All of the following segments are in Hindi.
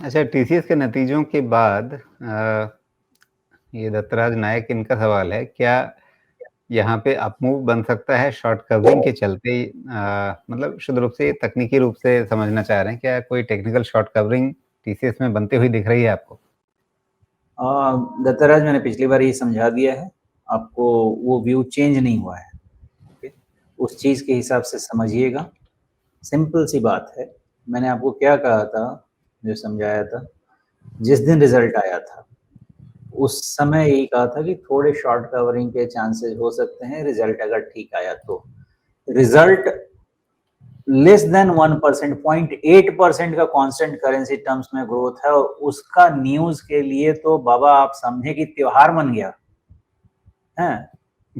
अच्छा, टीसीएस के नतीजों के बाद ये दत्तराज नायक इनका सवाल है, क्या यहाँ पे अपमूव बन सकता है शॉर्ट कवरिंग के चलते? मतलब शुद्ध रूप से तकनीकी रूप से समझना चाह रहे हैं, क्या कोई टेक्निकल शॉर्ट कवरिंग टीसीएस में बनती हुई दिख रही है आपको? दत्तराज, मैंने पिछली बार ये समझा दिया है आपको, वो व्यू चेंज नहीं हुआ है। ओके, उस चीज के हिसाब से समझिएगा। सिंपल सी बात है, मैंने आपको क्या कहा था, जो समझाया था, जिस दिन रिजल्ट आया था उस समय यही कहा था कि थोड़े शॉर्ट कवरिंग के चांसेस हो सकते हैं, रिजल्ट अगर ठीक आया तो। रिजल्ट लेस देन 1%, 0.8% का कांस्टेंट करेंसी टर्म्स में ग्रोथ है, और उसका न्यूज के लिए तो बाबा आप समझे कि त्योहार बन गया है।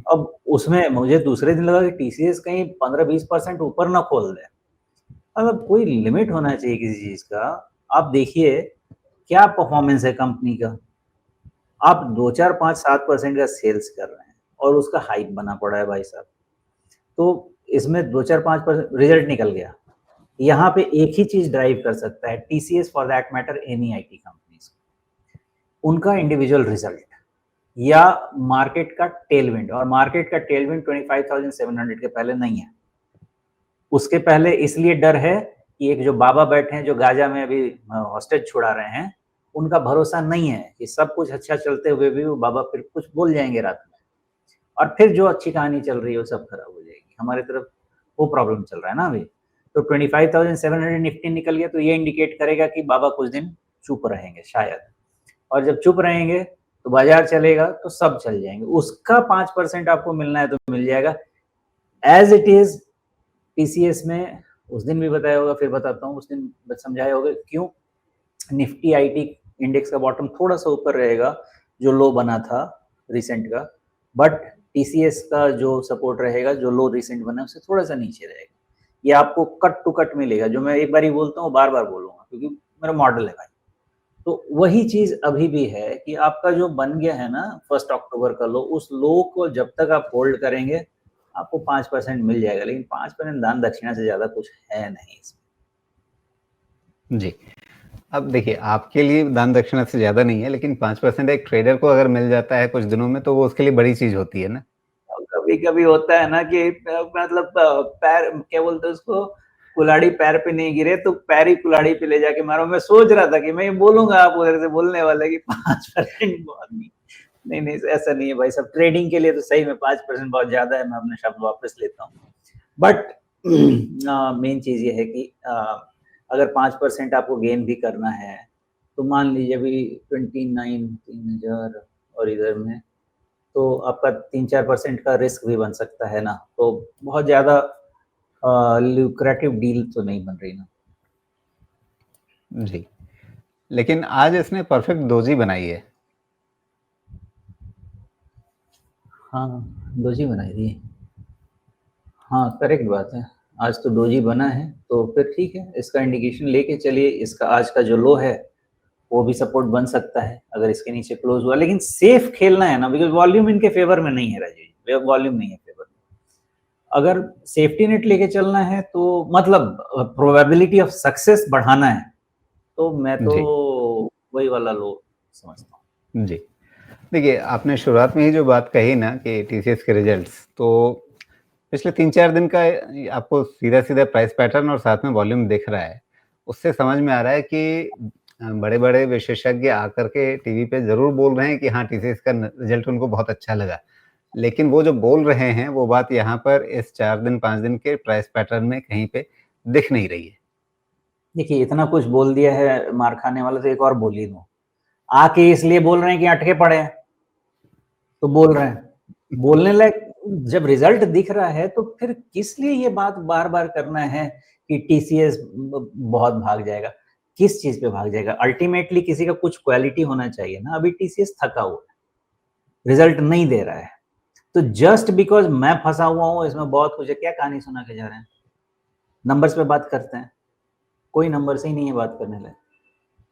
अब उसमें मुझे दूसरे दिन लगा कि टीसीएस कहीं 15-20% ऊपर ना खोल दे। मतलब कोई लिमिट होना चाहिए किसी चीज का। आप देखिए क्या परफॉर्मेंस है कंपनी का, आप 2, 4, 5, 7% का सेल्स कर रहे हैं और उसका हाइप बना पड़ा है भाई साहब। तो इसमें 2, 4, 5% रिजल्ट निकल गया। यहाँ पे एक ही चीज ड्राइव कर सकता है TCS, for that matter any IT companies, उनका इंडिविजुअल रिजल्ट या मार्केट का टेलविंड। और मार्केट का टेलविंड 25,700 के पहले नहीं है। उसके पहले इसलिए डर है कि एक जो बाबा बैठे हैं जो गाजा में अभी हॉस्टेज छुड़ा रहे हैं, उनका भरोसा नहीं है कि सब कुछ अच्छा चलते हुए भी वो बाबा फिर कुछ बोल जाएंगे रात में, और फिर जो अच्छी कहानी चल रही है वो सब खराब हो जाएगी। हमारी तरफ वो प्रॉब्लम चल रहा है ना अभी। तो 25,700 निफ्टी निकल गया तो ये इंडिकेट करेगा कि बाबा कुछ दिन चुप रहेंगे शायद, और जब चुप रहेंगे तो बाजार चलेगा तो सब चल जाएंगे। उसका 5% आपको मिलना है तो मिल जाएगा। एज इट इज टीसीएस में उस दिन भी बताया होगा, फिर बताता हूँ, उस दिन समझाया होगा क्यों निफ्टी आईटी इंडेक्स का बॉटम थोड़ा सा ऊपर रहेगा जो लो बना था रिसेंट का, बट टीसीएस का जो सपोर्ट रहेगा, जो लो रिसेंट बना उससे थोड़ा सा नीचे रहेगा। ये आपको कट टू कट मिलेगा। जो मैं एक बार ही बोलता हूँ बार बार बोलूंगा क्योंकि मेरा मॉडल है भाई। तो वही चीज अभी भी है कि आपका जो बन गया है ना 1 अक्टूबर का लो, उस लो को जब तक आप होल्ड करेंगे आपको 5% मिल जाएगा, लेकिन 5% दान दक्षिणा से ज्यादा कुछ है नहीं इसमें। जी। अब देखिए, आपके लिए दान दक्षिणा से ज़्यादा नहीं है, लेकिन 5% एक ट्रेडर को अगर मिल जाता है कुछ दिनों में, तो वो उसके लिए बड़ी चीज़ होती है ना? कभी-कभी होता है ना कि मतलब पैर क्या बोलते हैं उसको, कुल्हाड़ी पैर पे नहीं गिरे तो पैर ही कुल्हाड़ी पे ले जाके मारो। मैं सोच रहा था कि मैं ये बोलूंगा, आप उधर से बोलने वाले कि 5% बहुत नहीं नहीं, ऐसा नहीं है भाई साहब। ट्रेडिंग के लिए तो सही में 5% बहुत ज्यादा है, मैं अपने शब्द वापस लेता हूँ। बट मेन चीज ये है कि अगर 5% आपको गेन भी करना है तो मान लीजिए अभी 29,300 और इधर में तो आपका 3-4% का रिस्क भी बन सकता है ना। तो बहुत ज्यादा ल्यूक्रेटिव डील तो नहीं बन रही ना। जी। लेकिन आज इसने परफेक्ट दोजी बनाई है। हाँ, डोजी बनाई थी। हाँ, करेक्ट बात है। आज तो डोजी बना है तो फिर ठीक है, इसका इंडिकेशन लेके चलिए। इसका आज का जो लो है वो भी सपोर्ट बन सकता है अगर इसके नीचे क्लोज हुआ, लेकिन सेफ खेलना है ना, बिकॉज वॉल्यूम इनके फेवर में नहीं है राजीव, वॉल्यूम नहीं है फेवर में। अगर सेफ्टी नेट लेके चलना है तो मतलब प्रोबेबिलिटी ऑफ सक्सेस बढ़ाना है तो मैं तो जी, वही वाला लो समझता हूँ। जी। देखिए, आपने शुरुआत में ही जो बात कही ना कि टीसीएस के रिजल्ट्स, तो पिछले 3-4 दिन का आपको सीधा-सीधा प्राइस पैटर्न और साथ में वॉल्यूम दिख रहा है। उससे समझ में आ रहा है कि बड़े-बड़े विशेषज्ञ आकर के टीवी पे ज़रूर बोल रहे हैं कि हाँ, टीसीएस का न रिजल्ट उनको बहुत अच्छा लगा। लेकिन वो जो बोल रहे हैं, वो बात यहाँ पर इस 4 दिन, 5 दिन के प्राइस पैटर्न में कहीं पे दिख नहीं रही है। देखिए इतना कुछ बोल दिया है मार खाने वाला, तो एक और बोल ही दूं। आके इसलिए बोल रहे हैं कि अटके पड़े हैं तो बोल रहे हैं, बोलने लायक जब रिजल्ट दिख रहा है तो फिर किस लिए ये बात बार बार करना है कि टीसीएस बहुत भाग जाएगा। किस चीज पे भाग जाएगा? अल्टीमेटली किसी का कुछ क्वालिटी होना चाहिए ना। अभी टीसीएस थका हुआ है, रिजल्ट नहीं दे रहा है, तो जस्ट बिकॉज मैं फंसा हुआ हूं इसमें बहुत कुछ है। क्या कहानी सुना के जा रहे हैं? नंबर्स पे बात करते हैं, कोई नंबर से ही नहीं है बात करने लायक।